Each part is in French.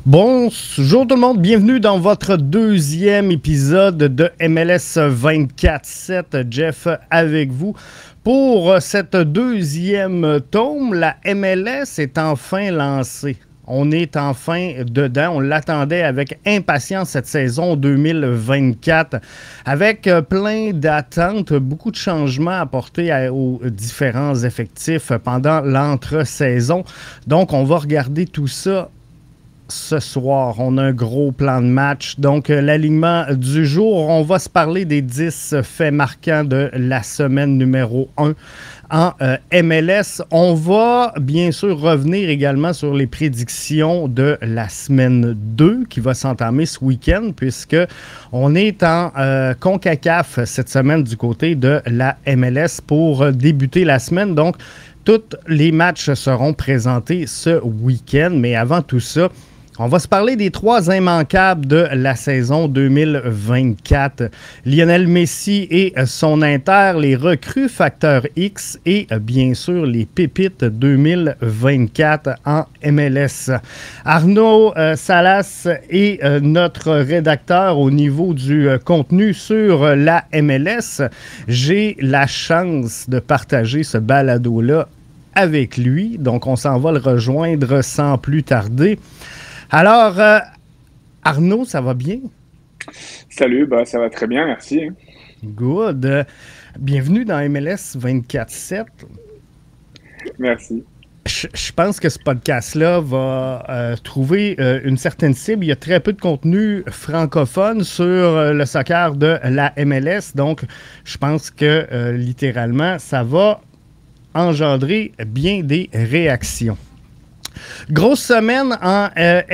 Bonjour tout le monde, bienvenue dans votre deuxième épisode de MLS 24/7. Jeff avec vous. Pour cette deuxième tome, la MLS est enfin lancée. On est enfin dedans. On l'attendait avec impatience cette saison 2024, avec plein d'attentes, beaucoup de changements apportés aux différents effectifs pendant l'entre-saison. Donc, on va regarder tout ça ce soir. On a un gros plan de match. Donc, l'alignement du jour, on va se parler des 10 faits marquants de la semaine numéro 1 en MLS. On va bien sûr revenir également sur les prédictions de la semaine 2 qui va s'entamer ce week-end puisque on est en CONCACAF cette semaine du côté de la MLS pour débuter la semaine. Donc, tous les matchs seront présentés ce week-end. Mais avant tout ça, on va se parler des 3 immanquables de la saison 2024. Lionel Messi et son Inter, les recrues Facteur X et bien sûr les pépites 2024 en MLS. Arnaud Salas est notre rédacteur au niveau du contenu sur la MLS. J'ai la chance de partager ce balado-là avec lui, donc on s'en va le rejoindre sans plus tarder. Alors, Arnaud, ça va bien? Salut, ça va très bien, merci. Good. Bienvenue dans MLS 24/7. Merci. Je pense que ce podcast-là va trouver une certaine cible. Il y a très peu de contenu francophone sur le soccer de la MLS. Donc, je pense que littéralement, ça va engendrer bien des réactions. Grosse semaine en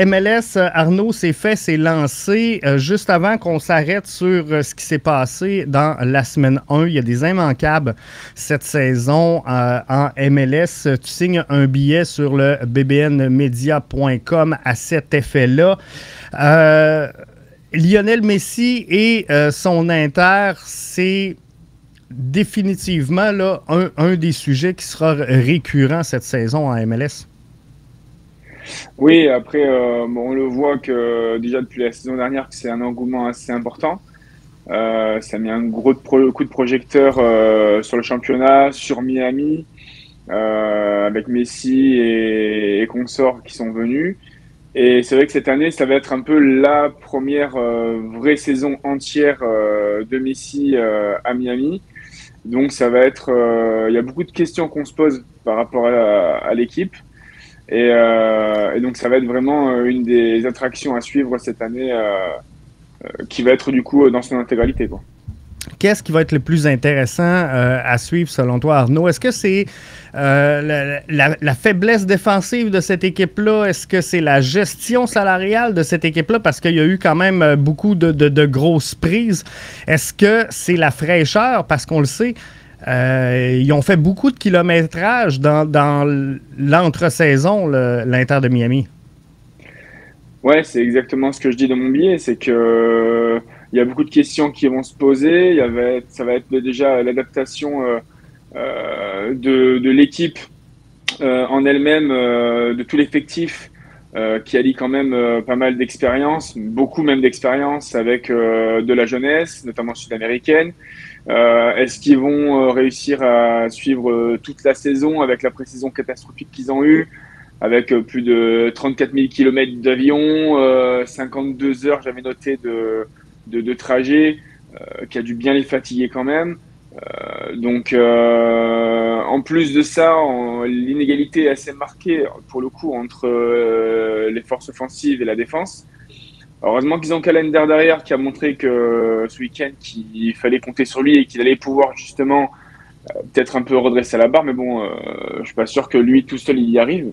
MLS. Arnaud, c'est lancé. Juste avant qu'on s'arrête sur ce qui s'est passé dans la semaine 1, il y a des immanquables cette saison en MLS. Tu signes un billet sur le bbnmedia.com à cet effet-là. Lionel Messi et son Inter, c'est définitivement là, un des sujets qui sera récurrent cette saison en MLS. Oui, après, on le voit que déjà depuis la saison dernière, que c'est un engouement assez important. Ça a mis un gros coup de projecteur sur le championnat, sur Miami, avec Messi et consorts qui sont venus. Et c'est vrai que cette année, ça va être un peu la première vraie saison entière de Messi à Miami. Donc ça va être, il y a beaucoup de questions qu'on se pose par rapport à l'équipe. Et donc, ça va être vraiment une des attractions à suivre cette année qui va être du coup dans son intégralité, quoi. Qu'est-ce qui va être le plus intéressant à suivre selon toi, Arnaud? Est-ce que c'est la faiblesse défensive de cette équipe-là? Est-ce que c'est la gestion salariale de cette équipe-là? Parce qu'il y a eu quand même beaucoup de grosses prises. Est-ce que c'est la fraîcheur? Parce qu'on le sait, ils ont fait beaucoup de kilométrage dans l'entre-saison, l'Inter de Miami. Ouais, c'est exactement ce que je dis dans mon billet, c'est que il y a beaucoup de questions qui vont se poser. Ça va être déjà l'adaptation de l'équipe en elle-même, de tout l'effectif qui allie quand même pas mal d'expérience, beaucoup même d'expérience avec de la jeunesse, notamment sud-américaine. Est-ce qu'ils vont réussir à suivre toute la saison avec la pré-saison catastrophique qu'ils ont eue, avec plus de 34 000 km d'avion, 52 heures, j'avais noté, de trajet, qui a dû bien les fatiguer quand même. Donc, en plus de ça, l'inégalité est assez marquée, pour le coup, entre les forces offensives et la défense. Heureusement qu'ils ont Calender derrière qui a montré que ce week-end qu'il fallait compter sur lui et qu'il allait pouvoir justement peut-être un peu redresser la barre. Mais bon, je suis pas sûr que lui tout seul il y arrive.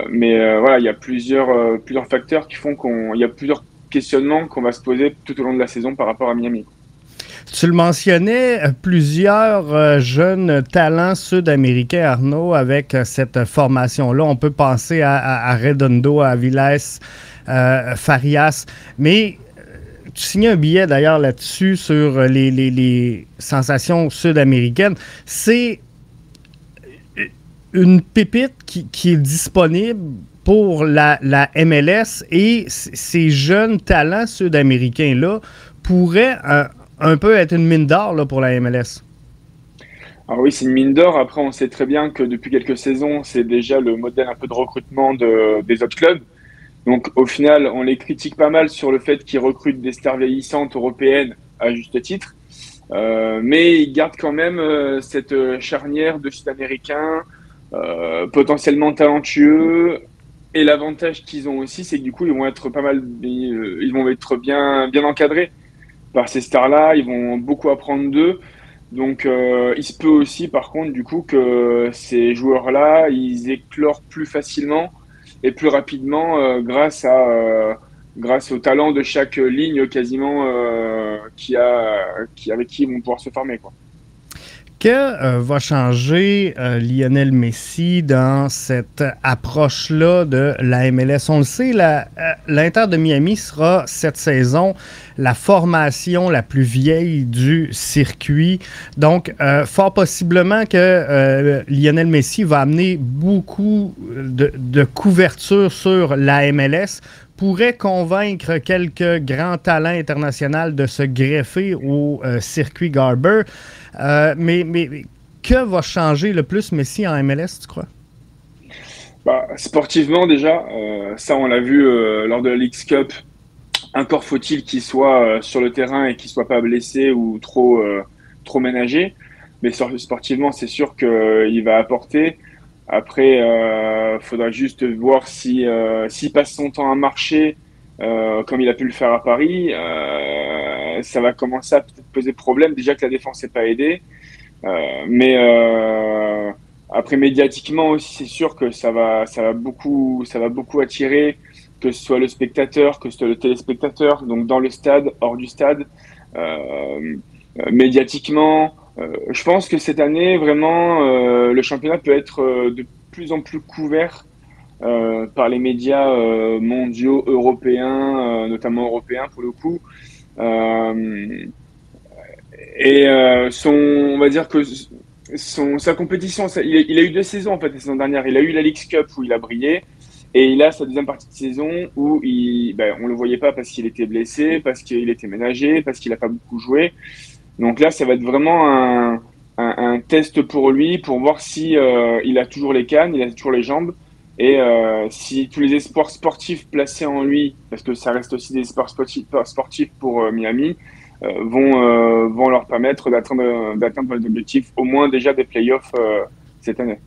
Mais voilà, il y a plusieurs facteurs qui font il y a plusieurs questionnements qu'on va se poser tout au long de la saison par rapport à Miami. Tu le mentionnais, plusieurs jeunes talents sud-américains, Arnaud, avec cette formation-là. On peut penser à Redondo, à Aviles, Farias, mais tu signais un billet d'ailleurs là-dessus sur les sensations sud-américaines. C'est une pépite qui est disponible pour la MLS et ces jeunes talents sud-américains-là pourraient un peu être une mine d'or là, pour la MLS. Alors oui, c'est une mine d'or. Après, on sait très bien que depuis quelques saisons, c'est déjà le modèle un peu de recrutement des autres clubs. Donc au final, on les critique pas mal sur le fait qu'ils recrutent des stars vieillissantes européennes à juste titre. Mais ils gardent quand même cette charnière de Sud-Américains potentiellement talentueux. Et l'avantage qu'ils ont aussi, c'est que du coup, ils vont être pas mal, ils vont être bien encadrés par ces stars-là. Ils vont beaucoup apprendre d'eux. Donc, il se peut aussi, par contre, du coup, que ces joueurs-là, ils éclorent plus facilement et plus rapidement grâce au talent de chaque ligne quasiment avec qui ils vont pouvoir se former, quoi. Que va changer Lionel Messi dans cette approche-là de la MLS? On le sait, l'Inter de Miami sera cette saison la formation la plus vieille du circuit. Donc, fort possiblement que Lionel Messi va amener beaucoup de couverture sur la MLS, pourrait convaincre quelques grands talents internationaux de se greffer au circuit Garber. Mais que va changer le plus Messi en MLS, tu crois? Bah, sportivement, déjà, ça, on l'a vu lors de la Leagues Cup. Encore faut-il qu'il soit sur le terrain et qu'il soit pas blessé ou trop ménagé. Mais sportivement, c'est sûr qu'il va apporter. Après, faudra juste voir s'il passe son temps à marcher comme il a pu le faire à Paris. Ça va commencer à peut-être poser problème. Déjà que la défense n'est pas aidée. Mais après, médiatiquement aussi, c'est sûr que ça va beaucoup attirer, que ce soit le spectateur, que ce soit le téléspectateur, donc dans le stade, hors du stade, médiatiquement. Je pense que cette année, vraiment, le championnat peut être de plus en plus couvert par les médias mondiaux, européens, notamment européens pour le coup. Euh, on va dire que sa compétition, il a eu deux saisons en fait la saison dernière. Il a eu la Leagues Cup où il a brillé. Et il a sa deuxième partie de saison où on le voyait pas parce qu'il était blessé, parce qu'il était ménagé, parce qu'il a pas beaucoup joué. Donc là, ça va être vraiment un test pour lui, pour voir si il a toujours les cannes, il a toujours les jambes, et si tous les espoirs sportifs placés en lui, parce que ça reste aussi des espoirs sportifs pour Miami, vont leur permettre d'atteindre les objectifs, au moins déjà des playoffs cette année.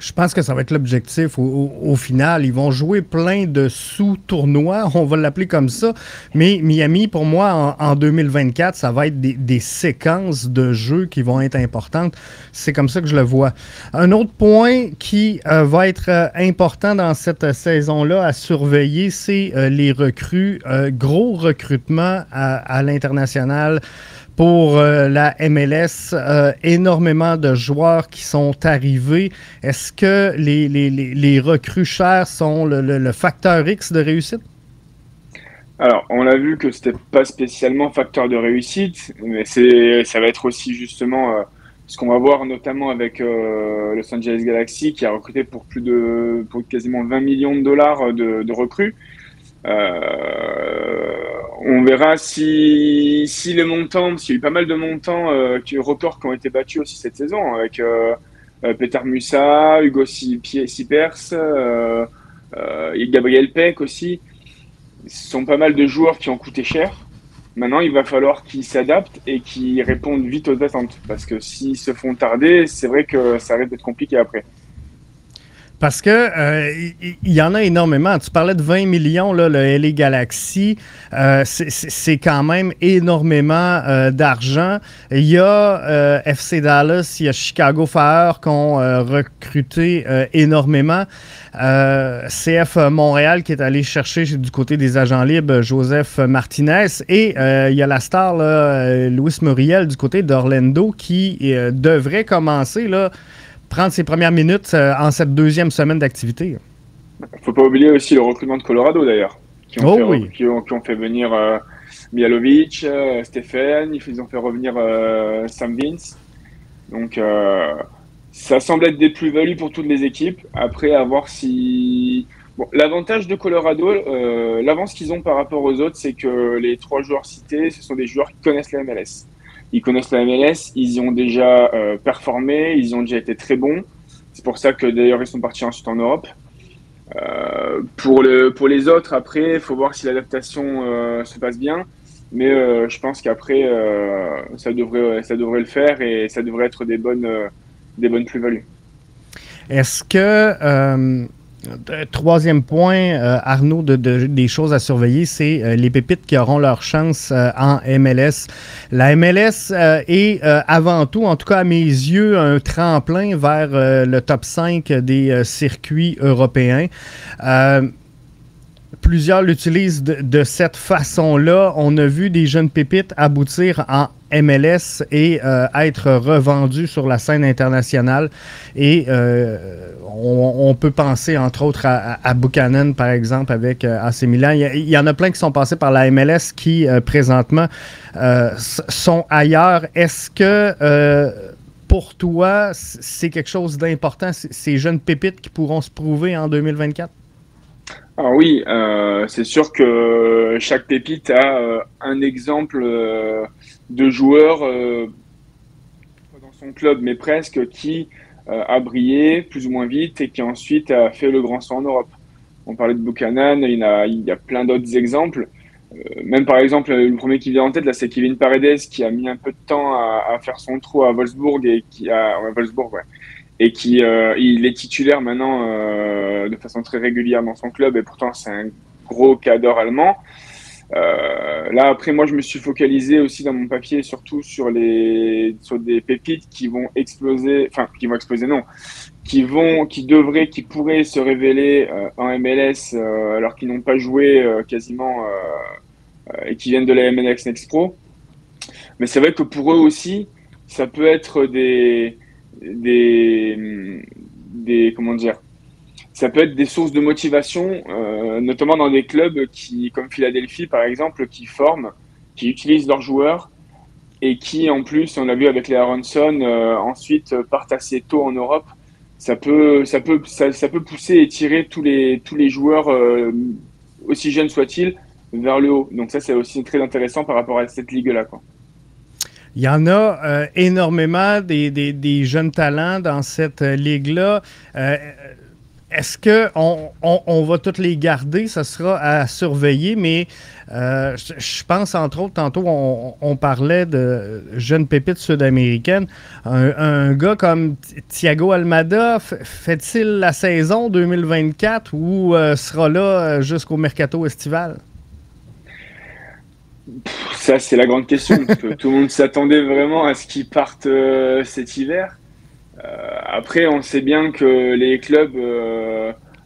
Je pense que ça va être l'objectif au final. Ils vont jouer plein de sous-tournois, on va l'appeler comme ça. Mais Miami, pour moi, en 2024, ça va être des séquences de jeux qui vont être importantes. C'est comme ça que je le vois. Un autre point qui va être important dans cette saison-là à surveiller, c'est les recrues. Gros recrutement à l'international. Pour la MLS, énormément de joueurs qui sont arrivés. Est-ce que les recrues chères sont le facteur X de réussite? Alors, on a vu que c'était pas spécialement facteur de réussite, mais ça va être aussi justement ce qu'on va voir notamment avec Los Angeles Galaxy qui a recruté pour quasiment 20 millions de dollars de recrues. On verra s'il y a eu pas mal de montants records qui ont été battus aussi cette saison avec Petar Musa, Hugo Sipers, et Gabriel Peck aussi. Ce sont pas mal de joueurs qui ont coûté cher. Maintenant, il va falloir qu'ils s'adaptent et qu'ils répondent vite aux attentes. Parce que s'ils se font tarder, c'est vrai que ça risque d'être compliqué après. Parce que il y en a énormément. Tu parlais de 20 millions, là, le LA Galaxy. C'est quand même énormément d'argent. Il y a FC Dallas, il y a Chicago Fire qui ont recruté énormément. CF Montréal qui est allé chercher du côté des agents libres Joseph Martinez. Et il y a la star, là, Luis Muriel, du côté d'Orlando qui devrait commencer là, prendre ses premières minutes en cette deuxième semaine d'activité. Faut pas oublier aussi le recrutement de Colorado d'ailleurs, qui ont fait venir Mialovic, Stephen, ils ont fait revenir Sam Vince. Donc Ça semble être des plus-values pour toutes les équipes. Après, à voir si... Bon, l'avantage de Colorado, l'avance qu'ils ont par rapport aux autres, c'est que les 3 joueurs cités, ce sont des joueurs qui connaissent la MLS. Ils connaissent la MLS, ils y ont déjà performé, ils y ont déjà été très bons. C'est pour ça que d'ailleurs ils sont partis ensuite en Europe. Pour les autres, après, il faut voir si l'adaptation se passe bien. Mais je pense qu'après, ça devrait le faire et ça devrait être des bonnes plus-values. Est-ce que, troisième point, Arnaud, des choses à surveiller, c'est les pépites qui auront leur chance en MLS. La MLS est avant tout, en tout cas à mes yeux, un tremplin vers le top 5 des circuits européens. Plusieurs l'utilisent de cette façon-là. On a vu des jeunes pépites aboutir en MLS et être revendus sur la scène internationale. Et on peut penser, entre autres, à Buchanan, par exemple, avec AC Milan. Il y en a plein qui sont passés par la MLS qui, présentement, sont ailleurs. Est-ce que... pour toi, c'est quelque chose d'important, ces jeunes pépites qui pourront se prouver en 2024? Alors oui, c'est sûr que chaque pépite a un exemple de joueur dans son club, mais presque, qui a brillé plus ou moins vite et qui ensuite a fait le grand saut en Europe. On parlait de Buchanan, il y a plein d'autres exemples. Même par exemple, le premier qui vient en tête, là, c'est Kevin Paredes qui a mis un peu de temps à faire son trou à Wolfsburg et Wolfsburg, ouais, et qui il est titulaire maintenant de façon très régulière dans son club et pourtant c'est un gros cadre allemand. Là après moi je me suis focalisé aussi dans mon papier surtout sur des pépites qui vont exploser, enfin qui vont exploser non, qui pourraient se révéler en MLS alors qu'ils n'ont pas joué quasiment et qui viennent de la MLS Next Pro. Mais c'est vrai que pour eux aussi ça peut être comment dire, ça peut être des sources de motivation, notamment dans des clubs qui, comme Philadelphie par exemple, qui forment, qui utilisent leurs joueurs et qui, en plus, on l'a vu avec les Aronson, ensuite partent assez tôt en Europe. Ça peut pousser et tirer tous les joueurs, aussi jeunes soient-ils, vers le haut. Donc ça, c'est aussi très intéressant par rapport à cette ligue-là, quoi. Il y en a énormément des jeunes talents dans cette ligue-là. Est-ce qu'on va tous les garder? Ça sera à surveiller, mais je pense, entre autres, tantôt, on parlait de jeunes pépites sud-américaines. Un gars comme Thiago Almada, fait-il la saison 2024 ou sera là jusqu'au mercato estival? Ça, c'est la grande question, parce que tout le monde s'attendait vraiment à ce qu'ils partent cet hiver. Après, on sait bien que les clubs,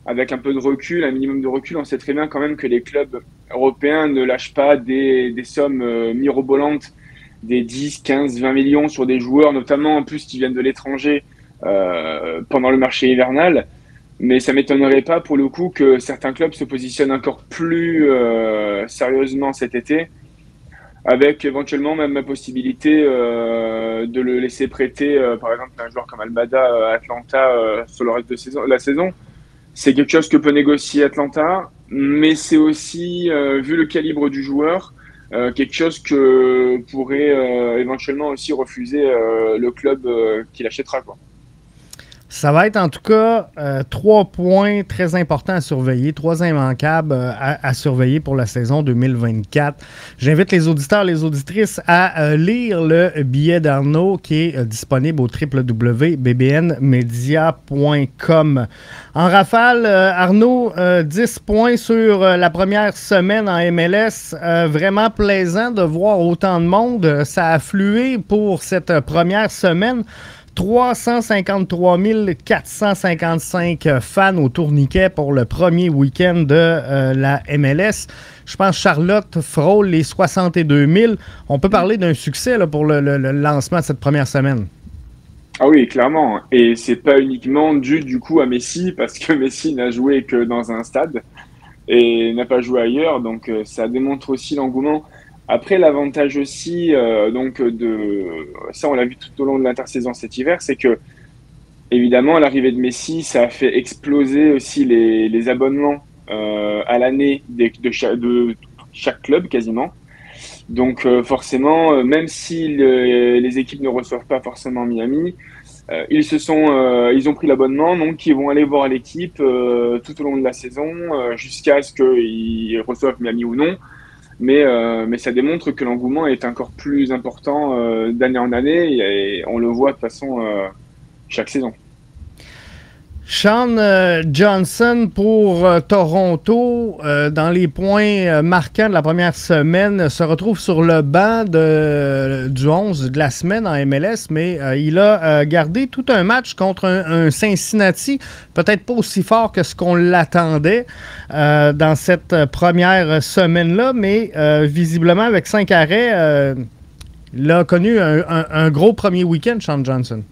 avec un peu de recul, un minimum de recul, on sait très bien quand même que les clubs européens ne lâchent pas des sommes mirobolantes, des 10, 15, 20 millions sur des joueurs, notamment en plus qui viennent de l'étranger pendant le marché hivernal. Mais ça m'étonnerait pas pour le coup que certains clubs se positionnent encore plus sérieusement cet été avec éventuellement même la possibilité de le laisser prêter, par exemple, un joueur comme Almada à Atlanta sur le reste de la saison. C'est quelque chose que peut négocier Atlanta, mais c'est aussi, vu le calibre du joueur, quelque chose que pourrait éventuellement aussi refuser le club qui l'achètera, quoi. Ça va être en tout cas 3 points très importants à surveiller, 3 immanquables à surveiller pour la saison 2024. J'invite les auditeurs et les auditrices à lire le billet d'Arnaud qui est disponible au www.bbnmedia.com. En rafale, Arnaud, 10 points sur la première semaine en MLS. Vraiment plaisant de voir autant de monde. Ça a afflué pour cette première semaine. 353 455 fans au tourniquet pour le premier week-end de la MLS. Je pense que Charlotte frôle les 62 000. On peut parler d'un succès là, pour le lancement de cette première semaine. Ah oui, clairement. Et c'est pas uniquement dû du coup à Messi, parce que Messi n'a joué que dans un stade et n'a pas joué ailleurs. Donc ça démontre aussi l'engouement. Après, l'avantage aussi, donc ça on l'a vu tout au long de l'intersaison cet hiver, c'est que évidemment, l'arrivée de Messi, ça a fait exploser aussi les abonnements à l'année de chaque club quasiment. Donc forcément, même si les équipes ne reçoivent pas forcément Miami, ils ont pris l'abonnement, donc ils vont aller voir l'équipe tout au long de la saison jusqu'à ce qu'ils reçoivent Miami ou non. Mais ça démontre que l'engouement est encore plus important d'année en année et on le voit de toute façon chaque saison. Sean Johnson pour Toronto, dans les points marquants de la première semaine, se retrouve sur le banc du 11 de la semaine en MLS, mais il a gardé tout un match contre un Cincinnati, peut-être pas aussi fort que ce qu'on l'attendait dans cette première semaine-là, mais visiblement avec 5 arrêts, il a connu un gros premier week-end, Sean Johnson.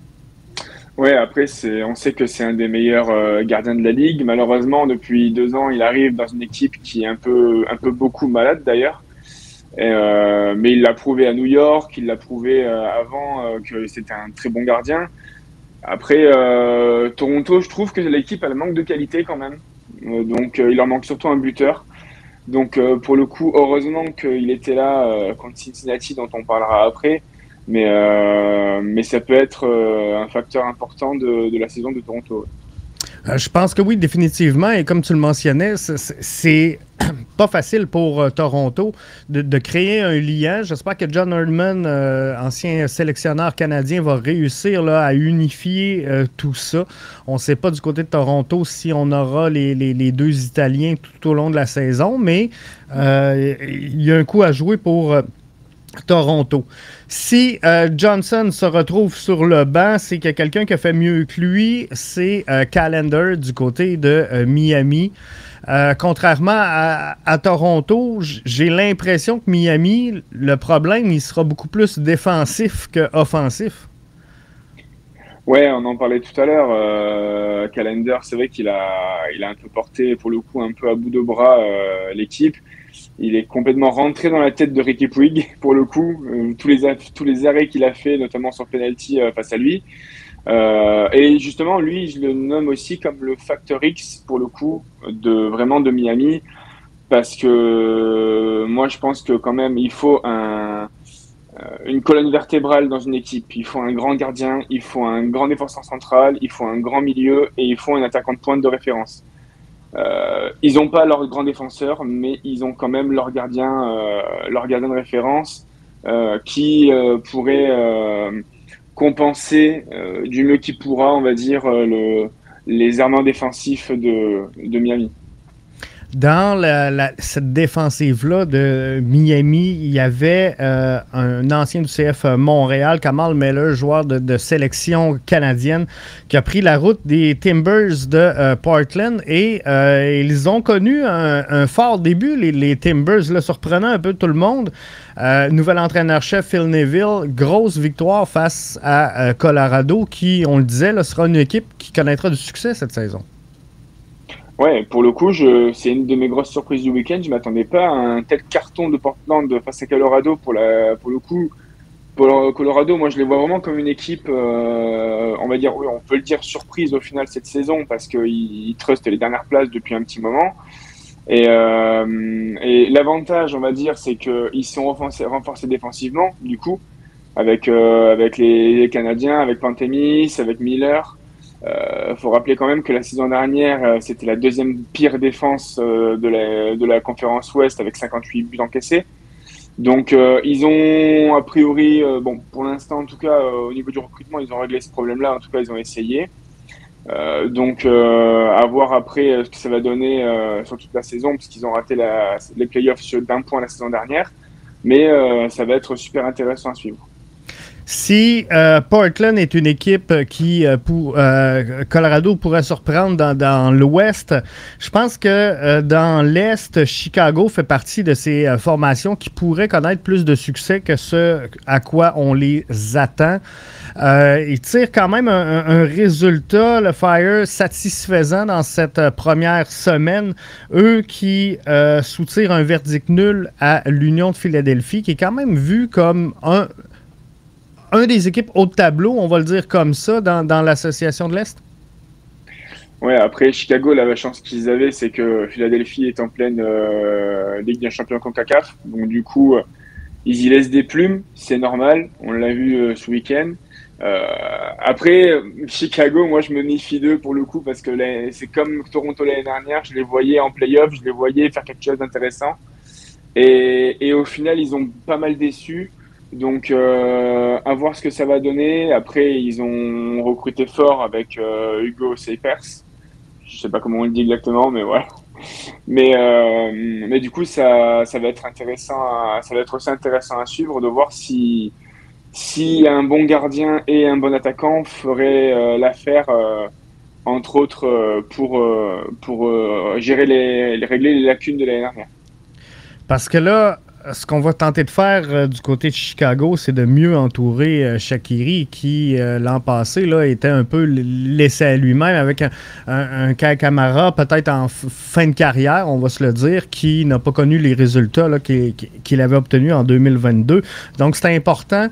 Ouais, après, on sait que c'est un des meilleurs gardiens de la ligue. Malheureusement, depuis 2 ans, il arrive dans une équipe qui est un peu beaucoup malade d'ailleurs. Mais il l'a prouvé à New York, il l'a prouvé avant que c'était un très bon gardien. Après, Toronto, je trouve que l'équipe elle manque de qualité quand même. Donc, il leur manque surtout un buteur. Donc, pour le coup, heureusement qu'il était là contre Cincinnati, dont on parlera après. Mais ça peut être un facteur important de la saison de Toronto. Je pense que oui, définitivement. Et comme tu le mentionnais, c'est pas facile pour Toronto de créer un lien. J'espère que John Herdman, ancien sélectionneur canadien, va réussir là, à unifier tout ça. On ne sait pas du côté de Toronto si on aura les deux Italiens tout au long de la saison, mais il y a un coup à jouer pour Toronto. Si Johnson se retrouve sur le banc, c'est qu'il y a quelqu'un qui a fait mieux que lui, c'est Callender du côté de Miami. Contrairement à Toronto, j'ai l'impression que Miami, le problème, il sera beaucoup plus défensif qu'offensif. Ouais, on en parlait tout à l'heure. Callender, c'est vrai qu'il a un peu porté, pour le coup, un peu à bout de bras l'équipe. Il est complètement rentré dans la tête de Ricky Puig, pour le coup. Tous les arrêts qu'il a fait, notamment sur penalty face à lui. Et justement, lui, je le nomme aussi comme le facteur X, pour le coup, vraiment de Miami. Parce que moi, je pense que quand même, il faut une colonne vertébrale dans une équipe. Il faut un grand gardien, il faut un grand défenseur central, il faut un grand milieu et il faut un attaquant de pointe de référence. Ils n'ont pas leur grand défenseur, mais ils ont quand même leur gardien de référence qui pourrait compenser du mieux qu'il pourra, on va dire, les errements défensifs de Miami. Dans cette défensive-là de Miami, il y avait un ancien du CF Montréal, Kamal Miller, joueur de sélection canadienne, qui a pris la route des Timbers de Portland et ils ont connu un fort début, les Timbers, là, surprenant un peu tout le monde. Nouvel entraîneur-chef Phil Neville, grosse victoire face à Colorado qui, on le disait, là, sera une équipe qui connaîtra du succès cette saison. Ouais, pour le coup, c'est une de mes grosses surprises du week-end. Je m'attendais pas à un tel carton de Portland face à Colorado. Pour le coup, pour Colorado, moi, je les vois vraiment comme une équipe, on va dire, oui, on peut le dire surprise au final cette saison parce qu'ils trustent les dernières places depuis un petit moment. Et l'avantage, on va dire, c'est qu'ils sont renforcés défensivement, du coup, avec les Canadiens, avec Pantemis, avec Miller. Faut rappeler quand même que la saison dernière, c'était la deuxième pire défense de la conférence Ouest avec 58 buts encaissés. Donc ils ont a priori, bon pour l'instant en tout cas au niveau du recrutement, ils ont réglé ce problème-là. En tout cas, ils ont essayé. Donc à voir après ce que ça va donner sur toute la saison, parce qu'ils ont raté les playoffs d'un point la saison dernière. Mais ça va être super intéressant à suivre. Si Portland est une équipe qui, Colorado pourrait surprendre dans l'Ouest, je pense que dans l'Est, Chicago fait partie de ces formations qui pourraient connaître plus de succès que ce à quoi on les attend. Ils tirent quand même un résultat, le Fire, satisfaisant dans cette première semaine. Eux qui soutirent un verdict nul à l'Union de Philadelphie, qui est quand même vu comme un des équipes haut de tableau, on va le dire comme ça, dans l'association de l'Est? Ouais, après Chicago, la chance qu'ils avaient, c'est que Philadelphie est en pleine Ligue des Champions CONCACAF. Donc du coup, ils y laissent des plumes, c'est normal. On l'a vu ce week-end. Après, Chicago, moi je me méfie d'eux pour le coup parce que c'est comme Toronto l'année dernière, je les voyais en play-off, je les voyais faire quelque chose d'intéressant. Et au final, ils ont pas mal déçu. Donc, à voir ce que ça va donner. Après, ils ont recruté fort avec Hugo Seipers. Je sais pas comment on le dit exactement, mais voilà. Mais du coup, ça va être intéressant, ça va être aussi intéressant à suivre de voir si un bon gardien et un bon attaquant feraient l'affaire, entre autres, pour gérer régler les lacunes de l'année dernière. Parce que là, ce qu'on va tenter de faire du côté de Chicago, c'est de mieux entourer Shaqiri qui, l'an passé, là, était un peu laissé à lui-même avec un Kyle Kamara, peut-être en fin de carrière, on va se le dire, qui n'a pas connu les résultats là, qu'il avait obtenus en 2022. Donc, c'est important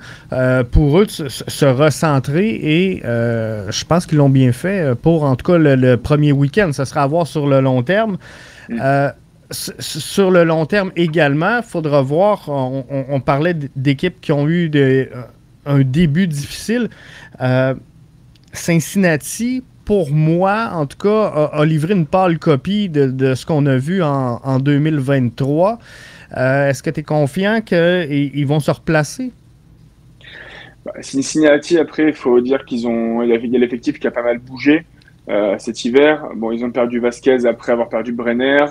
pour eux de se recentrer et je pense qu'ils l'ont bien fait pour, en tout cas, le premier week-end. Ça sera à voir sur le long terme. Sur le long terme également, il faudra voir, on parlait d'équipes qui ont eu un début difficile. Cincinnati, pour moi, en tout cas, a livré une pâle copie de ce qu'on a vu en 2023. Est-ce que tu es confiant qu'ils vont se replacer? Cincinnati, après, il faut dire il y a l'effectif qui a pas mal bougé cet hiver. Bon, ils ont perdu Vasquez après avoir perdu Brenner.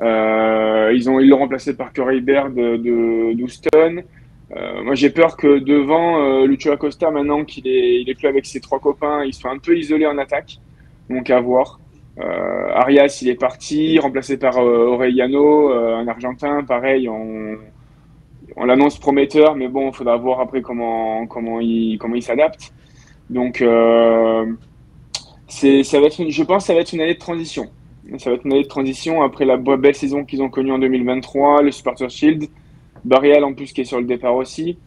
Ils l'ont remplacé par Corey Baird d'Houston. Moi, j'ai peur que devant Lucho Acosta, maintenant il est plus avec ses trois copains, ils soient un peu isolés en attaque. Donc, à voir. Arias, il est parti, remplacé par Orellano, un Argentin. Pareil, on l'annonce prometteur, mais bon, il faudra voir après comment il s'adapte. Donc, je pense que ça va être une année de transition. Ça va être une année de transition après la belle saison qu'ils ont connue en 2023, le Supporters Shield, Barrial en plus qui est sur le départ aussi.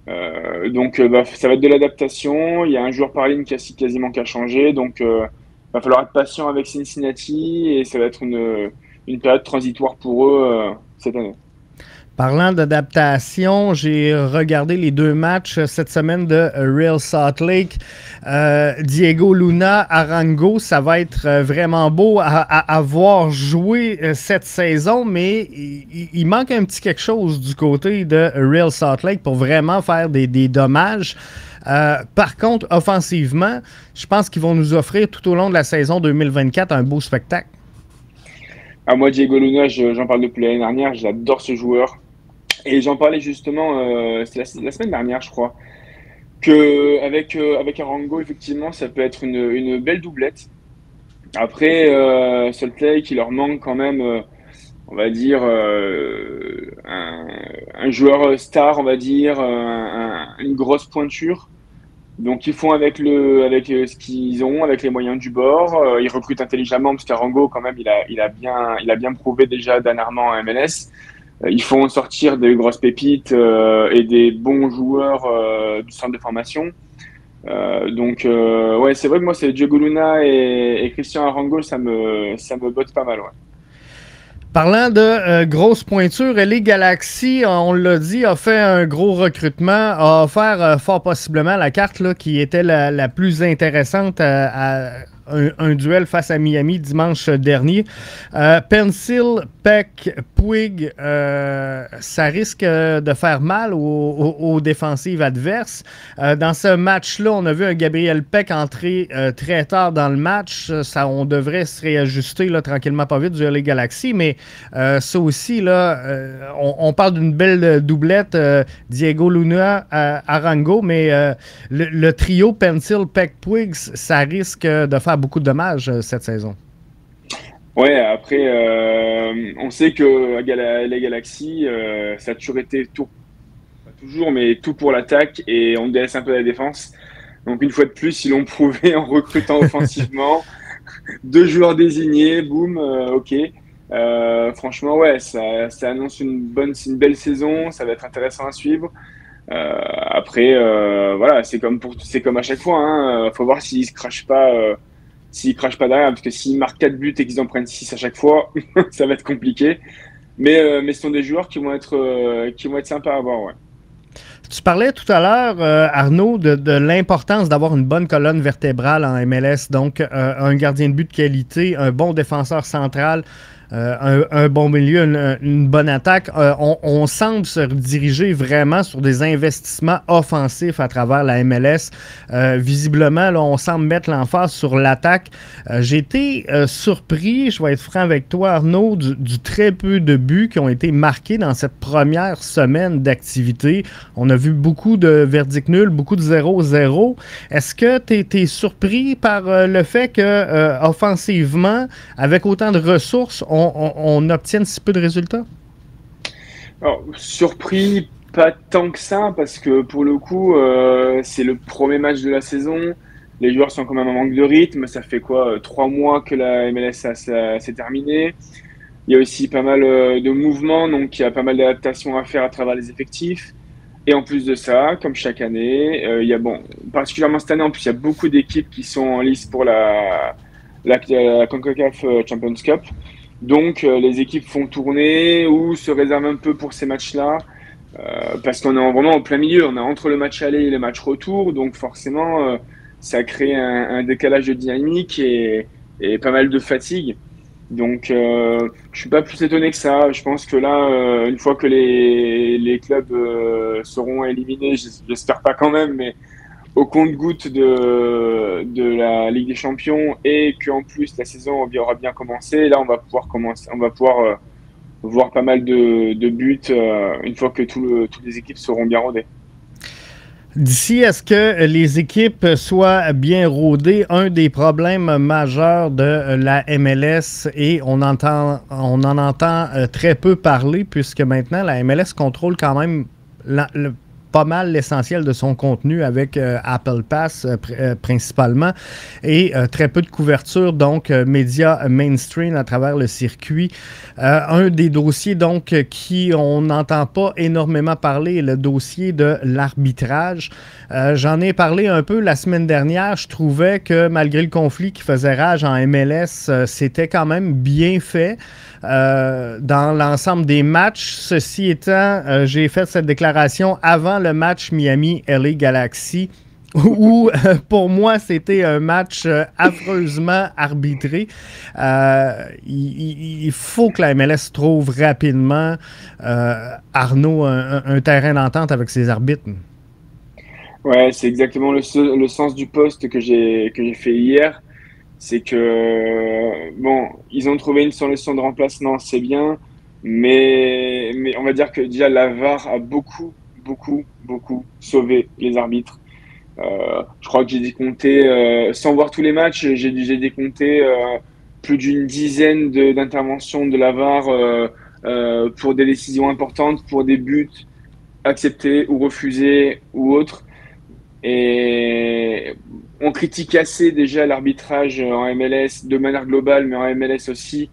Donc ça va être de l'adaptation. Il y a un joueur par ligne quasiment qui a changé, donc va falloir être patient avec Cincinnati et ça va être une période transitoire pour eux cette année. Parlant d'adaptation, j'ai regardé les 2 matchs cette semaine de Real Salt Lake. Diego Luna, Arango, ça va être vraiment beau à voir jouer cette saison, mais il manque un petit quelque chose du côté de Real Salt Lake pour vraiment faire des dommages. Par contre, offensivement, je pense qu'ils vont nous offrir tout au long de la saison 2024 un beau spectacle. Moi, Diego Luna, j'en parle depuis l'année dernière, j'adore ce joueur. Et j'en parlais justement, c'était la semaine dernière, je crois, avec Arango, effectivement, ça peut être une belle doublette. Après, Salt Lake, il leur manque quand même, on va dire, un joueur star, on va dire, une grosse pointure. Donc ils font avec ce qu'ils ont, avec les moyens du bord. Ils recrutent intelligemment parce qu'Arango, quand même, il a bien prouvé déjà dernièrement en MLS. Ils font sortir des grosses pépites et des bons joueurs du centre de formation. Donc ouais, c'est vrai que moi c'est Diego Luna et Christian Arango, ça me botte pas mal, ouais. Parlant de grosses pointures, LA Galaxy, on l'a dit, a fait un gros recrutement, a offert fort possiblement la carte là, qui était la plus intéressante à un duel face à Miami dimanche dernier. Pencil, Peck, Puig, ça risque de faire mal aux défensives adverses. Dans ce match-là, on a vu un Gabriel Peck entrer très tard dans le match. On devrait se réajuster là, tranquillement pas vite du LA Galaxy, mais ça aussi, là, on parle d'une belle doublette, Diego Luna, Arango, mais le trio Pencil, Peck, Puig, ça risque de faire beaucoup de dommages cette saison. Ouais, après, on sait que les Galaxies, ça a toujours été tout, pas toujours, mais tout pour l'attaque et on délaisse un peu la défense. Donc une fois de plus, ils l'ont prouvé en recrutant offensivement. 2 joueurs désignés, boum, ok. Franchement, ouais, ça annonce une belle saison, ça va être intéressant à suivre. Après, voilà, c'est comme à chaque fois. Hein, faut voir s'ils crachent pas derrière, parce que s'ils marquent 4 buts et qu'ils en prennent 6 à chaque fois, ça va être compliqué. Mais ce sont des joueurs qui vont être sympas à voir, ouais. Tu parlais tout à l'heure, Arnaud, de l'importance d'avoir une bonne colonne vertébrale en MLS, donc un gardien de but de qualité, un bon défenseur central, un bon milieu, une bonne attaque. On semble se diriger vraiment sur des investissements offensifs à travers la MLS. Visiblement, là, on semble mettre l'emphase sur l'attaque. J'ai été surpris, je vais être franc avec toi, Arnaud, du très peu de buts qui ont été marqués dans cette première semaine d'activité. On a vu beaucoup de verdicts nuls, beaucoup de 0-0. Est-ce que tu es surpris par le fait que offensivement, avec autant de ressources, on obtienne si peu de résultats? Alors, surpris, pas tant que ça, parce que pour le coup, c'est le premier match de la saison. Les joueurs sont quand même en manque de rythme. Ça fait quoi, 3 mois que la MLS s'est terminée. Il y a aussi pas mal de mouvements, donc il y a pas mal d'adaptations à faire à travers les effectifs. Et en plus de ça, comme chaque année, il y a, bon, particulièrement cette année, en plus, il y a beaucoup d'équipes qui sont en lice pour la CONCACAF Champions Cup. Donc, les équipes font tourner ou se réservent un peu pour ces matchs-là, parce qu'on est vraiment en plein milieu. On est entre le match aller et le match retour, donc forcément, ça crée un décalage de dynamique et pas mal de fatigue. Donc, je suis pas plus étonné que ça. Je pense que là, une fois que les clubs seront éliminés, j'espère pas quand même, mais au compte-gouttes de la Ligue des Champions et qu'en plus la saison aura bien commencé, là, on va pouvoir voir pas mal de buts une fois que toutes les équipes seront bien rodées. D'ici à ce que les équipes soient bien rodées, un des problèmes majeurs de la MLS, et on en entend très peu parler, puisque maintenant la MLS contrôle quand même pas mal l'essentiel de son contenu avec Apple Pass principalement, et très peu de couverture, donc médias mainstream à travers le circuit. Un des dossiers donc qui on n'entend pas énormément parler est le dossier de l'arbitrage. J'en ai parlé un peu la semaine dernière. Je trouvais que malgré le conflit qui faisait rage en MLS, c'était quand même bien fait. Dans l'ensemble des matchs. Ceci étant, j'ai fait cette déclaration avant le match Miami-LA Galaxy où pour moi c'était un match affreusement arbitré. Il faut que la MLS trouve rapidement, Arnaud, un terrain d'entente avec ses arbitres. Ouais, c'est exactement le sens du post que j'ai fait hier. C'est que, bon, ils ont trouvé une solution de remplacement, c'est bien, mais on va dire que déjà la VAR a beaucoup sauvé les arbitres. Je crois que j'ai décompté, sans voir tous les matchs, j'ai décompté plus d'une dizaine d'interventions de la VAR pour des décisions importantes, pour des buts acceptés ou refusés ou autres. Et on critique assez déjà l'arbitrage en MLS de manière globale, mais en MLS aussi.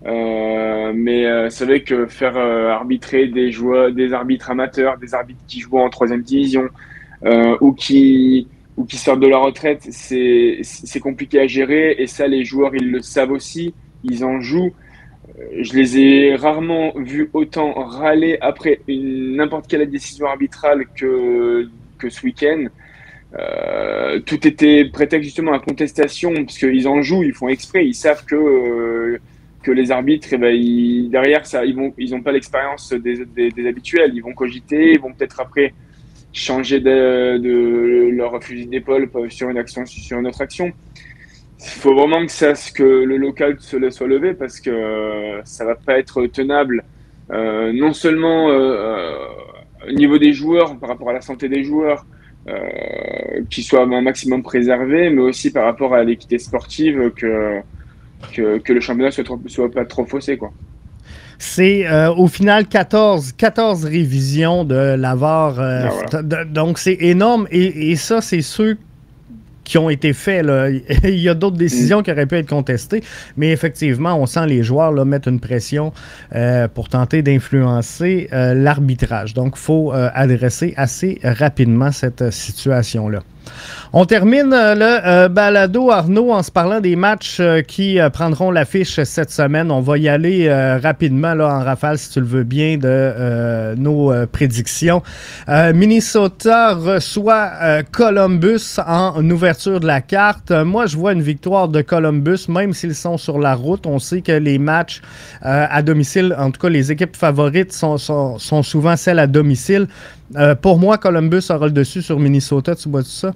C'est vrai que faire arbitrer des joueurs, des arbitres amateurs, des arbitres qui jouent en troisième division ou qui sortent de la retraite, c'est compliqué à gérer. Et ça, les joueurs, ils le savent aussi. Ils en jouent. Je les ai rarement vus autant râler après n'importe quelle décision arbitrale que ce week-end. Tout était prétexte justement à contestation, parce qu'ils en jouent, ils font exprès, ils savent que les arbitres, eh ben, derrière ça, ils ont pas l'expérience des habituels, ils vont cogiter, ils vont peut-être après changer de leur fusil d'épaule sur une action, sur une autre action. Il faut vraiment que le local soit levé, parce que ça va pas être tenable, non seulement au niveau des joueurs, par rapport à la santé des joueurs, qui soient un maximum préservés, mais aussi par rapport à l'équité sportive, que le championnat soit pas trop faussé, quoi. C'est au final 14 révisions de la VAR. Ah, voilà. Donc c'est énorme, et ça, c'est ceux qui ont été faits. Là. Il y a d'autres décisions qui auraient pu être contestées, mais effectivement, on sent les joueurs là, mettre une pression pour tenter d'influencer l'arbitrage. Donc, il faut adresser assez rapidement cette situation-là. On termine le balado, Arnaud, en se parlant des matchs qui prendront l'affiche cette semaine. On va y aller rapidement là, en rafale, si tu le veux bien, de nos prédictions. Minnesota reçoit Columbus en ouverture de la carte. Moi, je vois une victoire de Columbus, même s'ils sont sur la route. On sait que les matchs à domicile, en tout cas les équipes favorites, sont souvent celles à domicile. Pour moi, Columbus aura le dessus sur Minnesota. Tu vois ça?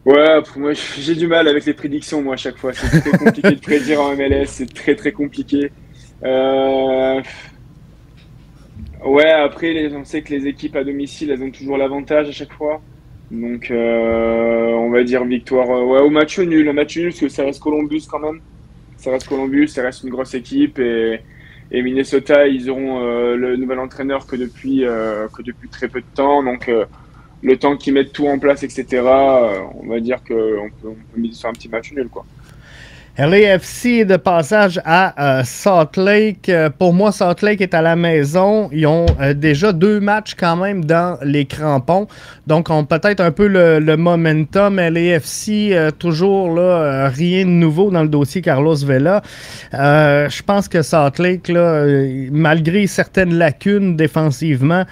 Ouais, pour moi, j'ai du mal avec les prédictions, moi, à chaque fois. C'est très compliqué de prédire en MLS, c'est très, très compliqué. Ouais, après, on sait que les équipes à domicile, elles ont toujours l'avantage à chaque fois. Donc, on va dire victoire ouais, au match nul. Un match nul, parce que ça reste Columbus quand même. Ça reste Columbus, ça reste une grosse équipe. Et Minnesota, ils auront le nouvel entraîneur que depuis très peu de temps. Donc, le temps qu'ils mettent tout en place, etc., on va dire qu'on peut miser sur un petit match nul, quoi. LAFC de passage à Salt Lake. Pour moi, Salt Lake est à la maison. Ils ont déjà 2 matchs quand même dans les crampons. Donc, on peut-être un peu le momentum. LAFC, toujours là, rien de nouveau dans le dossier Carlos Vela. Je pense que Salt Lake, là, malgré certaines lacunes défensivement,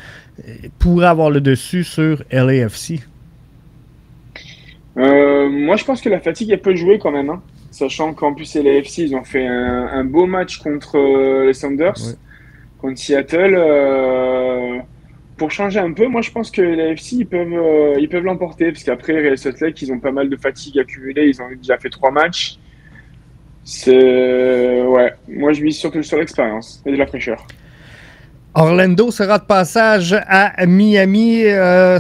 pourrait avoir le dessus sur LAFC. Moi, je pense que la fatigue, elle peut jouer quand même, hein. Sachant qu'en plus, LAFC, ils ont fait un beau match contre les Sounders, ouais, contre Seattle. Pour changer un peu, moi, je pense que LAFC, ils peuvent l'emporter. Parce qu'après, Real Salt Lake, ils ont pas mal de fatigue accumulée. Ils ont déjà fait 3 matchs. Ouais, moi, je mise surtout sur l'expérience et de la fraîcheur. Orlando sera de passage à Miami.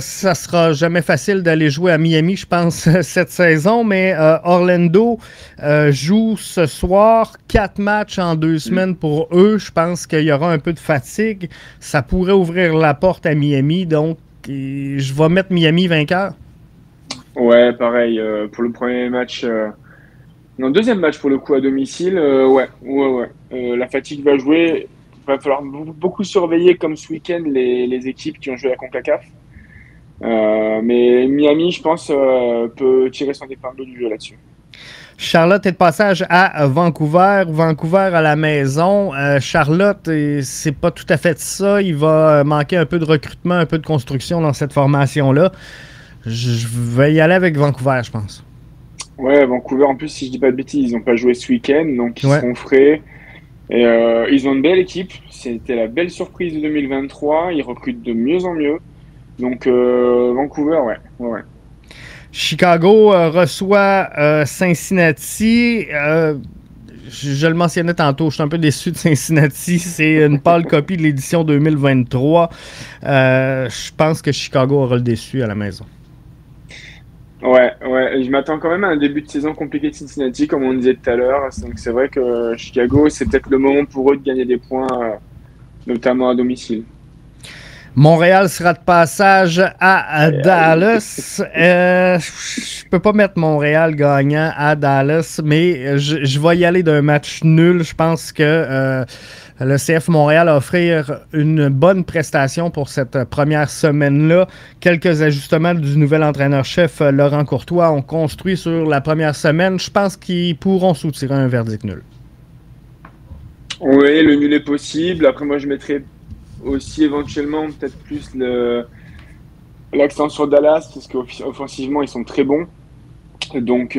Ça sera jamais facile d'aller jouer à Miami, je pense, cette saison. Mais Orlando joue ce soir 4 matchs en 2 semaines pour eux. Je pense qu'il y aura un peu de fatigue. Ça pourrait ouvrir la porte à Miami. Donc, je vais mettre Miami vainqueur. Ouais, pareil. Pour le premier match... Non, deuxième match pour le coup à domicile. Ouais. La fatigue va jouer... Il va falloir beaucoup surveiller, comme ce week-end, les équipes qui ont joué à CONCACAF. Mais Miami, je pense, peut tirer son épingle du jeu là-dessus. Charlotte est de passage à Vancouver. Vancouver à la maison. Charlotte, c'est pas tout à fait ça. Il va manquer un peu de recrutement, un peu de construction dans cette formation-là. Je vais y aller avec Vancouver, je pense. Ouais, Vancouver, en plus, si je dis pas de bêtises, ils n'ont pas joué ce week-end, donc ils seront frais. Et ils ont une belle équipe, c'était la belle surprise de 2023, ils recrutent de mieux en mieux. Donc Vancouver, ouais. Chicago reçoit Cincinnati. Je le mentionnais tantôt, je suis un peu déçu de Cincinnati. C'est une pâle copie de l'édition 2023. Je pense que Chicago aura le dessus à la maison. Ouais, je m'attends quand même à un début de saison compliqué de Cincinnati, comme on disait tout à l'heure. Donc c'est vrai que Chicago, c'est peut-être le moment pour eux de gagner des points, notamment à domicile. Montréal sera de passage à Dallas. Je peux pas mettre Montréal gagnant à Dallas, mais je vais y aller d'un match nul. Je pense que le CF Montréal a offert une bonne prestation pour cette première semaine-là. Quelques ajustements du nouvel entraîneur-chef Laurent Courtois ont construit sur la première semaine. Je pense qu'ils pourront soutirer un verdict nul. Oui, le nul est possible. Après, moi, je mettrais aussi éventuellement peut-être plus l'accent sur Dallas, parce qu'offensivement, ils sont très bons. Donc,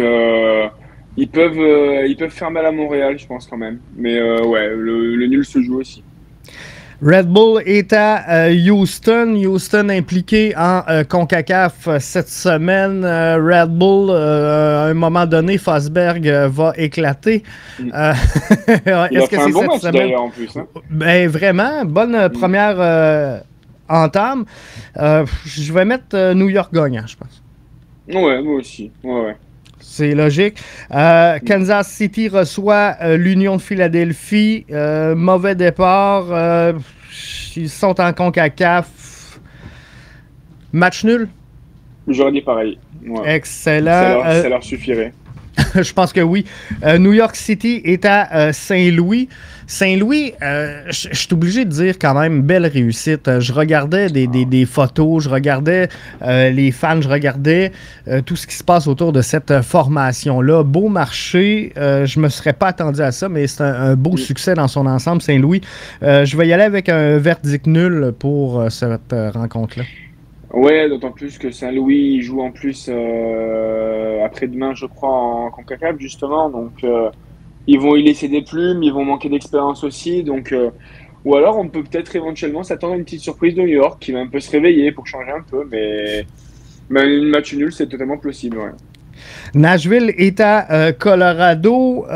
ils peuvent faire mal à Montréal, je pense quand même. Mais ouais, le nul se joue aussi. Red Bull est à Houston. Houston impliqué en CONCACAF cette semaine. Red Bull, à un moment donné, Forsberg va éclater. Il a fait un bon match d'ailleurs en plus. Hein? Ben, vraiment, bonne première entame. Je vais mettre New York gagnant, je pense. Ouais, moi aussi. Ouais. C'est logique. Kansas City reçoit l'Union de Philadelphie. Mauvais départ. Ils sont en CONCACAF. Match nul? J'aurais dit pareil. Ouais. Excellent. Ça leur suffirait. Je pense que oui. New York City est à Saint-Louis. Saint-Louis, je suis obligé de dire quand même, belle réussite. Je regardais des photos, je regardais les fans, je regardais tout ce qui se passe autour de cette formation-là. Beau marché, je me serais pas attendu à ça, mais c'est un beau succès dans son ensemble, Saint-Louis. Je vais y aller avec un verdict nul pour cette rencontre-là. Ouais, d'autant plus que Saint-Louis joue en plus après-demain, je crois, en CONCACAF, justement. Donc, ils vont y laisser des plumes, ils vont manquer d'expérience aussi. Donc, ou alors, on peut peut-être éventuellement s'attendre à une petite surprise de New York qui va un peu se réveiller pour changer un peu. Mais une match nul, c'est totalement possible. Ouais. Nashville est à Colorado.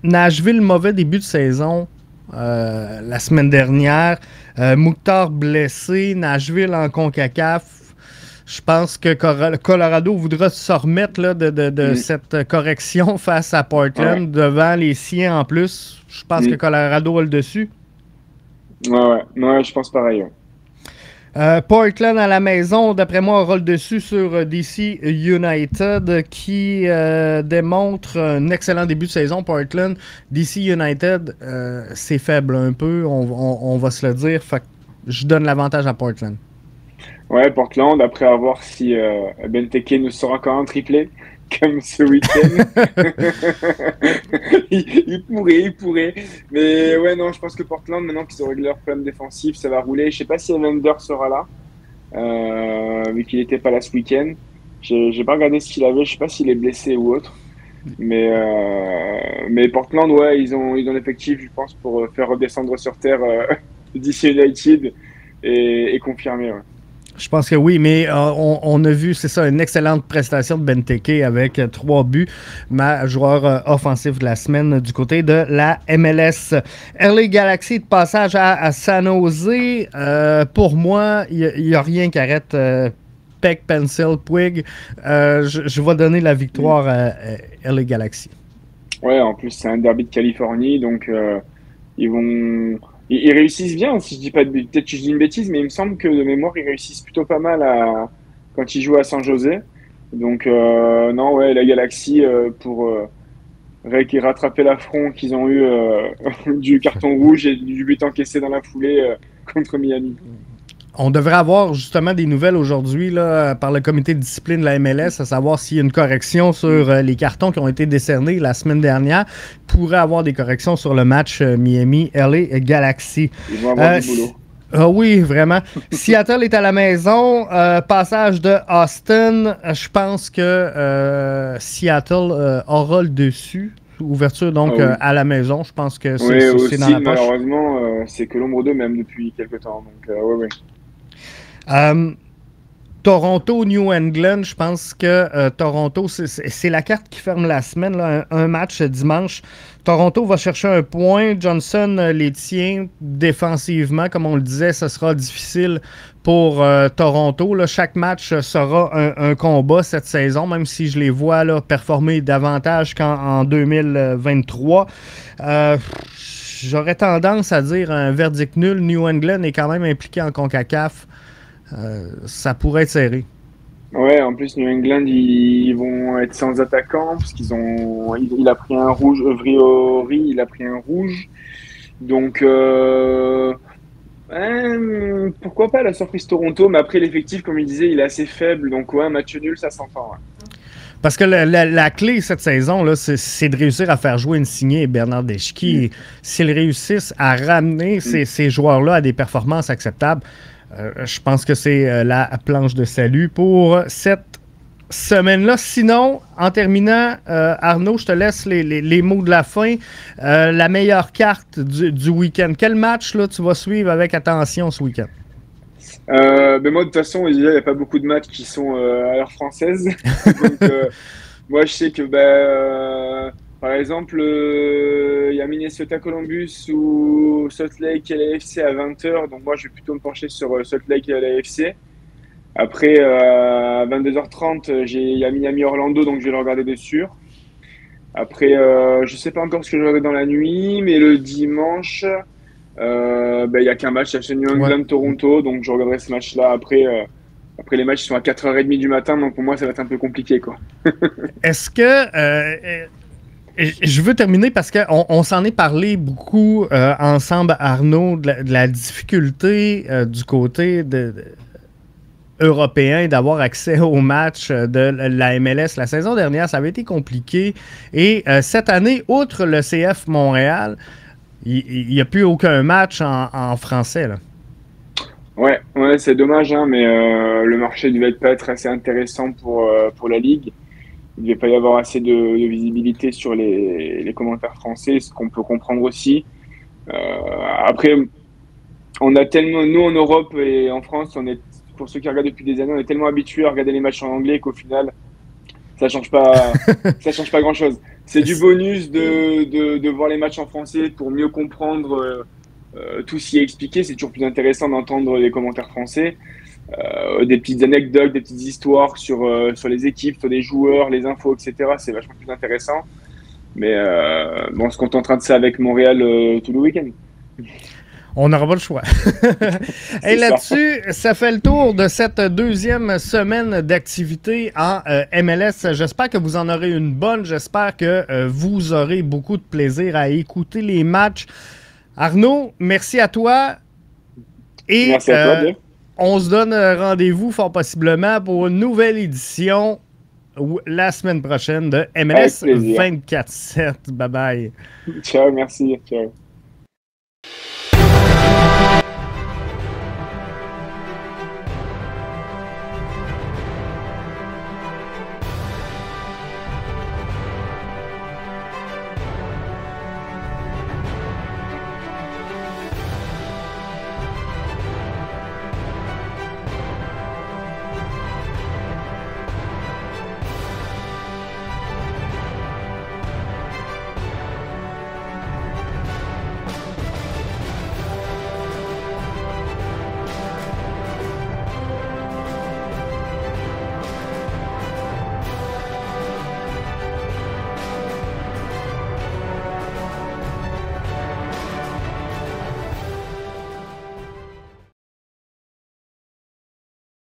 Nashville, mauvais début de saison la semaine dernière. Mukhtar blessé, Nashville en CONCACAF. Je pense que Colorado voudra se remettre là, de cette correction face à Portland devant les siens en plus. Je pense que Colorado a le dessus. Ouais, je pense pareil. Ouais. Portland à la maison, d'après moi, aura le dessus sur DC United qui démontre un excellent début de saison. Portland, DC United, c'est faible un peu, on va se le dire. Fait que je donne l'avantage à Portland. Ouais, Portland, après à voir si Benteke nous sera encore un triplé, comme ce week-end. il pourrait. Mais ouais, non, je pense que Portland, maintenant qu'ils ont réglé leur problème défensif, ça va rouler. Je sais pas si Evander sera là, vu qu'il n'était pas là ce week-end. J'ai pas regardé ce qu'il avait, je sais pas s'il est blessé ou autre. Mais Portland, ouais, ils ont l'effectif, je pense, pour faire redescendre sur terre DC United et confirmer. Ouais. Je pense que oui, mais on a vu, c'est ça, une excellente prestation de Benteke avec 3 buts, ma joueur offensif de la semaine du côté de la MLS. LA Galaxy de passage à San Jose. Pour moi, il n'y a rien qui arrête Peck, Pencil, Puig. Je vais donner la victoire à LA Galaxy. Ouais, en plus, c'est un derby de Californie, donc ils réussissent bien, si je dis pas peut-être que je dis une bêtise, mais il me semble que de mémoire, ils réussissent plutôt pas mal quand ils jouent à San José. Donc, non, ouais, la Galaxie, pour rattraper l'affront qu'ils ont eu du carton rouge et du but encaissé dans la foulée contre Miami. On devrait avoir justement des nouvelles aujourd'hui là, par le comité de discipline de la MLS, à savoir s'il y a une correction sur les cartons qui ont été décernés la semaine dernière. Il pourrait avoir des corrections sur le match Miami-LA Galaxy. Ils vont avoir du boulot. Oui, vraiment. Seattle est à la maison. Passage de Austin. Je pense que Seattle aura le dessus. Ouverture donc à la maison. Je pense que c'est dans la poche. Malheureusement, c'est que l'ombre d'eux même depuis quelques temps. Donc, ouais. Toronto, New England, je pense que Toronto, c'est la carte qui ferme la semaine. Là, un match dimanche. Toronto va chercher un point. Johnson les tient défensivement. Comme on le disait, ce sera difficile pour Toronto. Là, chaque match sera un combat cette saison, même si je les vois là, performer davantage qu'en 2023. J'aurais tendance à dire un verdict nul. New England est quand même impliqué en CONCACAF. Ça pourrait être serré. Ouais, en plus, New England, ils vont être sans attaquant parce il a pris un rouge. Vriori, il a pris un rouge. Donc, pourquoi pas la surprise Toronto, mais après, l'effectif, comme il disait, il est assez faible. Donc, ouais, un match nul, ça s'entend. Ouais. Parce que la clé cette saison, là, c'est de réussir à faire jouer Insigne et Bernardeschi. S'ils réussissent à ramener ces joueurs-là à des performances acceptables, je pense que c'est la planche de salut pour cette semaine-là. Sinon, en terminant, Arnaud, je te laisse les mots de la fin. La meilleure carte du week-end. Quel match là, tu vas suivre avec attention ce week-end? Ben moi, de toute façon, il n'y a pas beaucoup de matchs qui sont à l'heure française. Donc, moi, je sais que, par exemple, il y a Minnesota Columbus ou Salt Lake LAFC à 20h. Donc, moi, je vais plutôt me pencher sur Salt Lake LAFC. Après, à 22h30, il y a Miami Orlando, donc je vais le regarder de sûr. Après, je ne sais pas encore ce que je vais regarder dans la nuit, mais le dimanche, il n'y a qu'un match, c'est New England-Toronto, donc je regarderai ce match-là après Après, les matchs sont à 4h30 du matin, donc pour moi, ça va être un peu compliqué, quoi. Est-ce que je veux terminer parce qu'on s'en est parlé beaucoup ensemble, Arnaud, de la difficulté du côté européen d'avoir accès aux matchs de la MLS. La saison dernière, ça avait été compliqué. Et cette année, outre le CF Montréal, il n'y a plus aucun match en français, là. Ouais, c'est dommage, hein, mais le marché devait pas être assez intéressant pour la Ligue. Il ne devait pas y avoir assez de visibilité sur les commentaires français, ce qu'on peut comprendre aussi. Après, on a tellement, nous en Europe et en France, pour ceux qui regardent depuis des années, on est tellement habitués à regarder les matchs en anglais qu'au final, ça change pas grand-chose. C'est du bonus de voir les matchs en français pour mieux comprendre tout s'y est expliqué. C'est toujours plus intéressant d'entendre les commentaires français, des petites anecdotes, des petites histoires sur les équipes, sur les joueurs, les infos, etc. C'est vachement plus intéressant. Mais bon, on se contentera de ça avec Montréal tout le week-end. On n'aura pas le choix. Et là-dessus, ça fait le tour de cette deuxième semaine d'activité en MLS. J'espère que vous en aurez une bonne. J'espère que vous aurez beaucoup de plaisir à écouter les matchs. Arnaud, merci à toi. Et merci à toi, on se donne rendez-vous fort possiblement pour une nouvelle édition la semaine prochaine de MLS 24/7. Bye bye. Ciao, merci. Ciao.